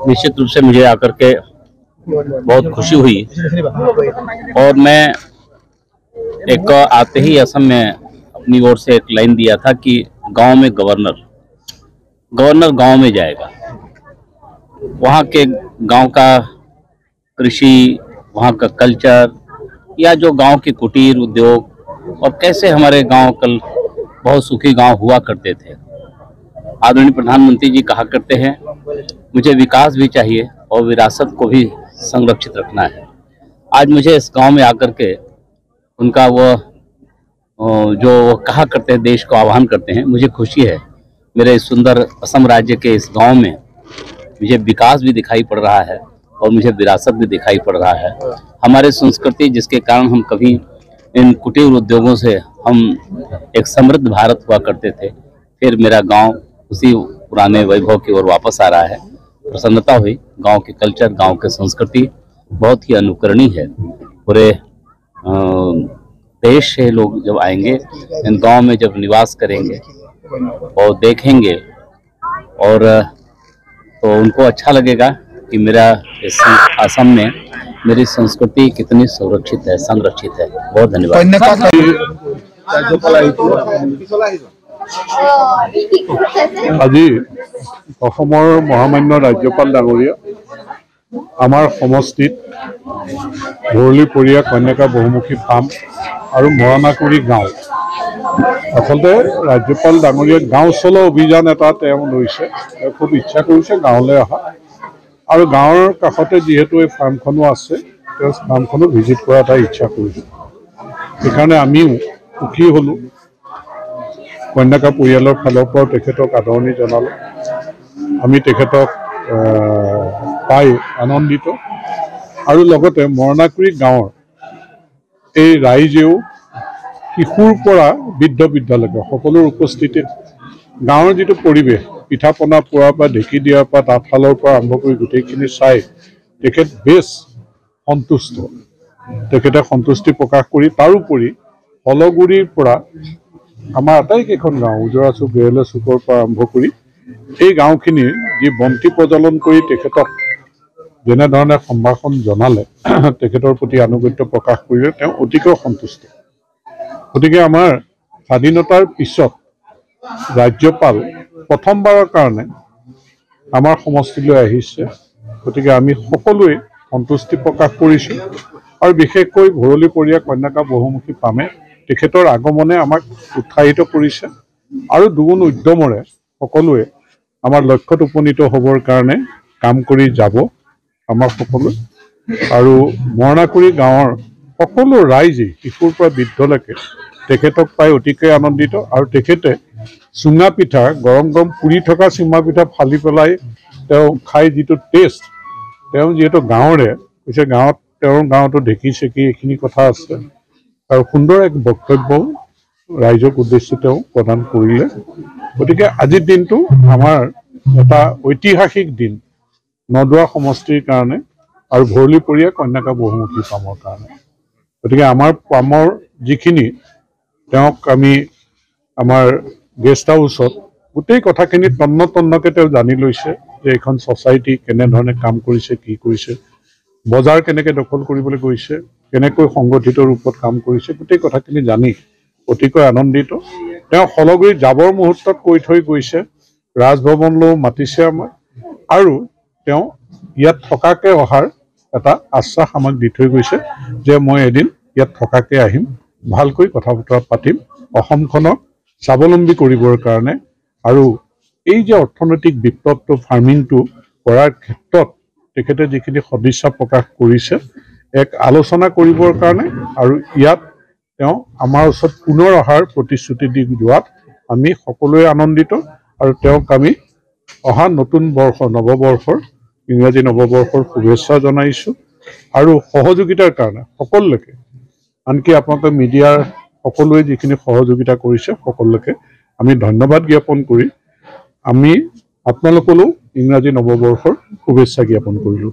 निश्चित रूप से मुझे आकर के बहुत खुशी हुई और मैं एक आते ही असम में अपनी ओर से एक लाइन दिया था कि गांव में गवर्नर गवर्नर गांव में जाएगा। वहाँ के गांव का कृषि, वहाँ का कल्चर या जो गांव के कुटीर उद्योग और कैसे हमारे गांव कल बहुत सुखी गांव हुआ करते थे। आदरणीय प्रधानमंत्री जी कहा करते हैं मुझे विकास भी चाहिए और विरासत को भी संरक्षित रखना है। आज मुझे इस गांव में आकर के उनका वो जो कहा करते हैं देश को आह्वान करते हैं, मुझे खुशी है। मेरे इस सुंदर असम राज्य के इस गांव में मुझे विकास भी दिखाई पड़ रहा है और मुझे विरासत भी दिखाई पड़ रहा है। हमारे संस्कृति जिसके कारण हम कभी इन कुटीर उद्योगों से हम एक समृद्ध भारत हुआ करते थे, फिर मेरा गांव उसी पुराने वैभव की ओर वापस आ रहा है। प्रसन्नता हुई। गांव के कल्चर, गांव के संस्कृति बहुत ही अनुकरणीय है। पूरे देश से लोग जब आएंगे, इन गांव में जब निवास करेंगे और देखेंगे और तो उनको अच्छा लगेगा कि मेरा इस असम में मेरी संस्कृति कितनी सुरक्षित है, संरक्षित है। बहुत धन्यवाद। আজি অসমৰ মহামান্য ৰাজ্যপাল ডাঙৰীয়া আমাৰ সমষ্টিত ভৰলীপৰীয়া কন্যাকা বহুমুখী ফাৰ্ম আৰু মৰাণাকুৰি গাঁও আচলতে ৰাজ্যপাল ডাঙৰীয়া গাঁও চলো অভিযান এটা তেওঁ লৈছে। খুব ইচ্ছা কৰিছে গাঁৱলৈ অহা আৰু গাঁৱৰ কাষতে যিহেতু এই ফাৰ্মখনো আছে, তেওঁ ফাৰ্মখনো ভিজিট কৰা এটা ইচ্ছা কৰিছে। সেইকাৰণে আমিও সুখী হ'লোঁ। কন্যাকা পৰিয়ালৰ ফালৰ পৰা তেখেতক আদৰণি জনালোঁ। আমি তেখেতক পাই আনন্দিত আৰু লগতে মৰাণাকুৰি গাঁৱৰ এই ৰাইজেও শিশুৰ পৰা বৃদ্ধ বৃদ্ধালৈকে সকলোৰ উপস্থিতিত গাঁৱৰ যিটো পৰিৱেশ, পিঠা পনা পোৱাৰ পৰা ঢেঁকী দিয়াৰ পৰা তাঁতশালৰ পৰা আৰম্ভ কৰি গোটেইখিনি চাই তেখেত বেছ সন্তুষ্ট। তেখেতে সন্তুষ্টি প্ৰকাশ কৰি তাৰোপৰি হলগুৰিৰ পৰা আমাৰ আটাইকেইখন গাঁও উজৰাচুক বেৰলে চুকৰ পৰা আৰম্ভ কৰি এই গাঁওখিনিৰ যি বন্তি প্ৰজ্বলন কৰি তেখেতক যেনেধৰণে সম্ভাষণ জনালে, তেখেতৰ প্ৰতি আনুগত্য প্ৰকাশ কৰিলে তেওঁ অতিকৈ সন্তুষ্ট। গতিকে আমাৰ স্বাধীনতাৰ পিছত ৰাজ্যপাল প্ৰথমবাৰৰ কাৰণে আমাৰ সমষ্টিলৈ আহিছে। গতিকে আমি সকলোৱে সন্তুষ্টি প্ৰকাশ কৰিছোঁ আৰু বিশেষকৈ ভৰলীপৰীয়া কন্যাকা বহুমুখী ফাৰ্মে তেখেতৰ আগমনে আমাক উৎসাহিত কৰিছে আৰু দুগুণ উদ্যমৰে সকলোৱে আমাৰ লক্ষ্যত উপনীত হ'বৰ কাৰণে কাম কৰি যাব আমাৰ সকলোৱে। আৰু মৰাণাকুৰি গাঁৱৰ সকলো ৰাইজে শিশুৰ পৰা বৃদ্ধলৈকে তেখেতক পাই অতিকৈ আনন্দিত আৰু তেখেতে চুঙা পিঠা গৰম গৰম পুৰি থকা চুঙা পিঠা ফালি পেলাই তেওঁ খাই যিটো টেষ্ট, তেওঁ যিহেতু গাঁৱৰে কৈছে, গাঁৱত তেওঁৰ গাঁৱতো ঢেঁকী চেকি এইখিনি কথা আছে আৰু সুন্দৰ এক বক্তব্যও ৰাইজক উদ্দেশ্যি তেওঁ প্ৰদান কৰিলে। গতিকে আজিৰ দিনটো আমাৰ এটা ঐতিহাসিক দিন নদুৱা সমষ্টিৰ কাৰণে আৰু ভৰলীপৰীয়া কন্যাকা বহুমুখী ফাৰ্মৰ কাৰণে। গতিকে আমাৰ ফাৰ্মৰ যিখিনি তেওঁক আমি আমাৰ গেষ্ট হাউচত গোটেই কথাখিনি তন্নতন্নকৈ তেওঁ জানি লৈছে যে এইখন ছ'চাইটি কেনেধৰণে কাম কৰিছে, কি কৰিছে, বজাৰ কেনেকৈ দখল কৰিবলৈ গৈছে, কেনেকৈ সংগঠিত ৰূপত কাম কৰিছে, গোটেই কথাখিনি জানি অতিকৈ আনন্দিত। তেওঁ হলগুৰিত যাবৰ মুহূৰ্তত কৈ থৈ গৈছে, ৰাজভৱনলৈও মাতিছে আমাক আৰু তেওঁ ইয়াত থকাকৈ অহাৰ এটা আশ্বাস আমাক দি থৈ গৈছে যে মই এদিন ইয়াত থকাকৈ আহিম, ভালকৈ কথা বতৰা পাতিম অসমখনক স্বাৱলম্বী কৰিবৰ কাৰণে। আৰু এই যে অৰ্থনৈতিক বিপ্লৱটো ফাৰ্মিংটো কৰাৰ ক্ষেত্ৰত তেখেতে যিখিনি সদিচ্ছা প্ৰকাশ কৰিছে, এক আলোচনা কৰিবৰ কাৰণে আৰু ইয়াত তেওঁ আমাৰ ওচৰত পুনৰ অহাৰ প্ৰতিশ্ৰুতি দি যোৱাত আমি সকলোৱে আনন্দিত আৰু তেওঁক আমি অহা নতুন বৰ্ষ নৱবৰ্ষৰ ইংৰাজী নৱবৰ্ষৰ শুভেচ্ছা জনাইছোঁ আৰু সহযোগিতাৰ কাৰণে সকলোকে, আনকি আপোনালোকে মিডিয়াৰ সকলোৱে যিখিনি সহযোগিতা কৰিছে সকলোকে আমি ধন্যবাদ জ্ঞাপন কৰি আমি আপোনালোকলৈও ইংৰাজী নৱবৰ্ষৰ শুভেচ্ছা জ্ঞাপন কৰিলোঁ।